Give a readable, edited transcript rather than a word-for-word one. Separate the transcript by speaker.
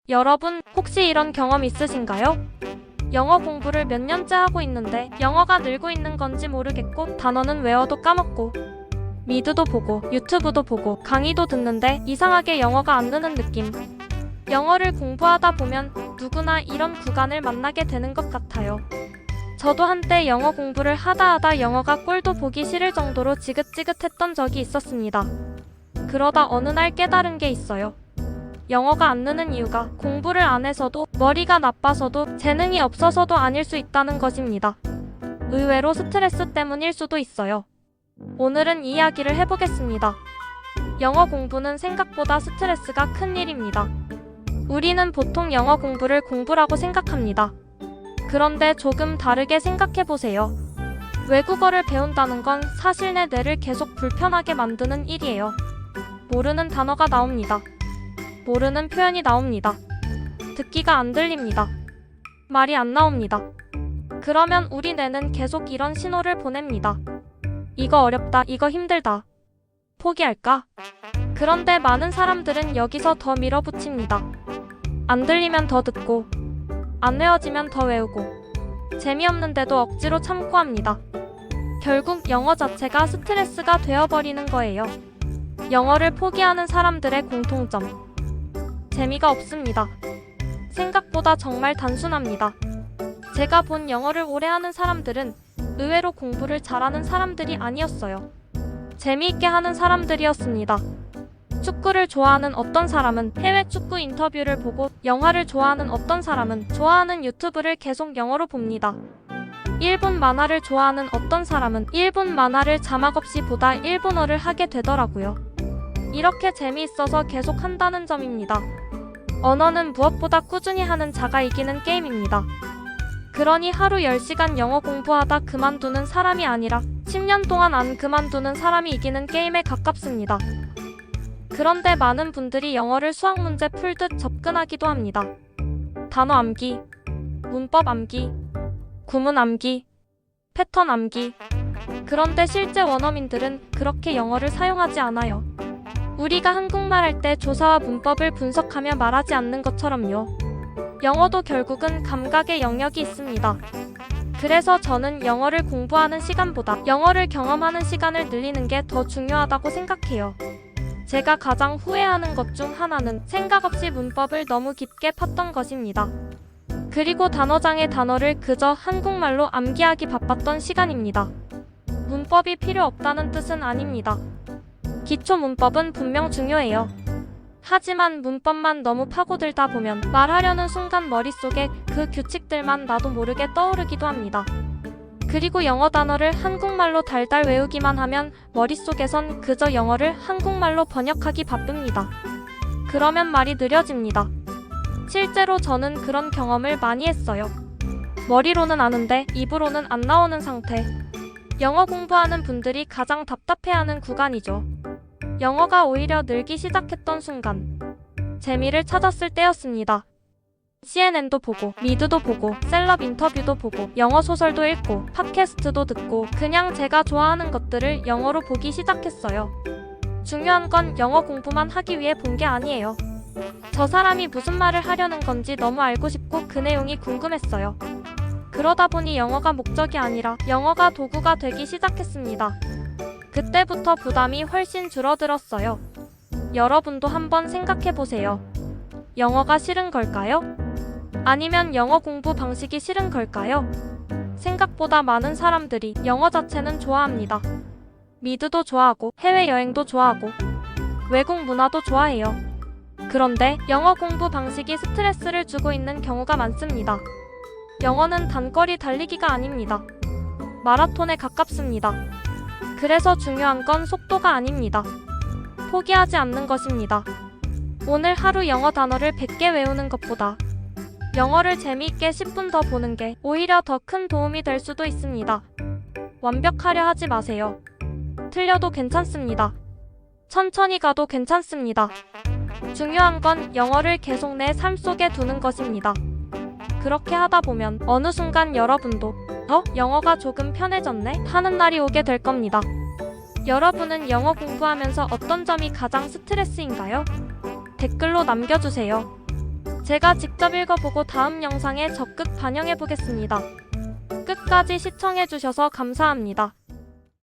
Speaker 1: 여러분, 혹시 이런 경험 있으신가요? 영어 공부를 몇 년째 하고 있는데 영어가 늘고 있는 건지 모르겠고 단어는 외워도 까먹고 미드도 보고 유튜브도 보고 강의도 듣는데 이상하게 영어가 안 느는 느낌. 영어를 공부하다 보면 누구나 이런 구간을 만나게 되는 것 같아요. 저도 한때 영어 공부를 하다 영어가 꼴도 보기 싫을 정도로 지긋지긋했던 적이 있었습니다. 그러다 어느 날 깨달은 게 있어요. 영어가 안 느는 이유가 공부를 안 해서도 머리가 나빠서도 재능이 없어서도 아닐 수 있다는 것입니다. 의외로 스트레스 때문일 수도 있어요. 오늘은 이 이야기를 해보겠습니다. 영어 공부는 생각보다 스트레스가 큰 일입니다. 우리는 보통 영어 공부를 공부라고 생각합니다. 그런데 조금 다르게 생각해보세요. 외국어를 배운다는 건 사실 내 뇌를 계속 불편하게 만드는 일이에요. 모르는 단어가 나옵니다. 모르는 표현이 나옵니다. 듣기가 안 들립니다. 말이 안 나옵니다. 그러면 우리 뇌는 계속 이런 신호를 보냅니다. 이거 어렵다, 이거 힘들다. 포기할까? 그런데 많은 사람들은 여기서 더 밀어붙입니다. 안 들리면 더 듣고, 안 외워지면 더 외우고, 재미없는데도 억지로 참고 합니다. 결국 영어 자체가 스트레스가 되어버리는 거예요. 영어를 포기하는 사람들의 공통점. 재미가 없습니다. 생각보다 정말 단순합니다. 제가 본 영어를 오래 하는 사람들은 의외로 공부를 잘하는 사람들이 아니었어요. 재미있게 하는 사람들이었습니다. 축구를 좋아하는 어떤 사람은 해외 축구 인터뷰를 보고 영화를 좋아하는 어떤 사람은 좋아하는 유튜브를 계속 영어로 봅니다. 일본 만화를 좋아하는 어떤 사람은 일본 만화를 자막 없이 보다 일본어를 하게 되더라고요. 이렇게 재미있어서 계속 한다는 점입니다. 언어는 무엇보다 꾸준히 하는 자가 이기는 게임입니다. 그러니 하루 10시간 영어 공부하다 그만두는 사람이 아니라 10년 동안 안 그만두는 사람이 이기는 게임에 가깝습니다. 그런데 많은 분들이 영어를 수학 문제 풀듯 접근하기도 합니다. 단어 암기, 문법 암기, 구문 암기, 패턴 암기. 그런데 실제 원어민들은 그렇게 영어를 사용하지 않아요. 우리가 한국말 할 때 조사와 문법을 분석하며 말하지 않는 것처럼요. 영어도 결국은 감각의 영역이 있습니다. 그래서 저는 영어를 공부하는 시간보다 영어를 경험하는 시간을 늘리는 게 더 중요하다고 생각해요. 제가 가장 후회하는 것 중 하나는 생각 없이 문법을 너무 깊게 팠던 것입니다. 그리고 단어장의 단어를 그저 한국말로 암기하기 바빴던 시간입니다. 문법이 필요 없다는 뜻은 아닙니다. 기초 문법은 분명 중요해요. 하지만 문법만 너무 파고들다 보면 말하려는 순간 머릿속에 그 규칙들만 나도 모르게 떠오르기도 합니다. 그리고 영어 단어를 한국말로 달달 외우기만 하면 머릿속에선 그저 영어를 한국말로 번역하기 바쁩니다. 그러면 말이 느려집니다. 실제로 저는 그런 경험을 많이 했어요. 머리로는 아는데 입으로는 안 나오는 상태. 영어 공부하는 분들이 가장 답답해하는 구간이죠. 영어가 오히려 늘기 시작했던 순간, 재미를 찾았을 때였습니다. CNN도 보고, 미드도 보고, 셀럽 인터뷰도 보고, 영어 소설도 읽고, 팟캐스트도 듣고, 그냥 제가 좋아하는 것들을 영어로 보기 시작했어요. 중요한 건 영어 공부만 하기 위해 본 게 아니에요. 저 사람이 무슨 말을 하려는 건지 너무 알고 싶고 그 내용이 궁금했어요. 그러다 보니 영어가 목적이 아니라 영어가 도구가 되기 시작했습니다. 그때부터 부담이 훨씬 줄어들었어요. 여러분도 한번 생각해보세요. 영어가 싫은 걸까요? 아니면 영어 공부 방식이 싫은 걸까요? 생각보다 많은 사람들이 영어 자체는 좋아합니다. 미드도 좋아하고 해외여행도 좋아하고 외국 문화도 좋아해요. 그런데 영어 공부 방식이 스트레스를 주고 있는 경우가 많습니다. 영어는 단거리 달리기가 아닙니다. 마라톤에 가깝습니다. 그래서 중요한 건 속도가 아닙니다. 포기하지 않는 것입니다. 오늘 하루 영어 단어를 100개 외우는 것보다 영어를 재미있게 10분 더 보는 게 오히려 더 큰 도움이 될 수도 있습니다. 완벽하려 하지 마세요. 틀려도 괜찮습니다. 천천히 가도 괜찮습니다. 중요한 건 영어를 계속 내 삶 속에 두는 것입니다. 그렇게 하다 보면 어느 순간 여러분도 영어가 조금 편해졌네 하는 날이 오게 될 겁니다. 여러분은 영어 공부하면서 어떤 점이 가장 스트레스인가요? 댓글로 남겨주세요. 제가 직접 읽어보고 다음 영상에 적극 반영해보겠습니다. 끝까지 시청해주셔서 감사합니다.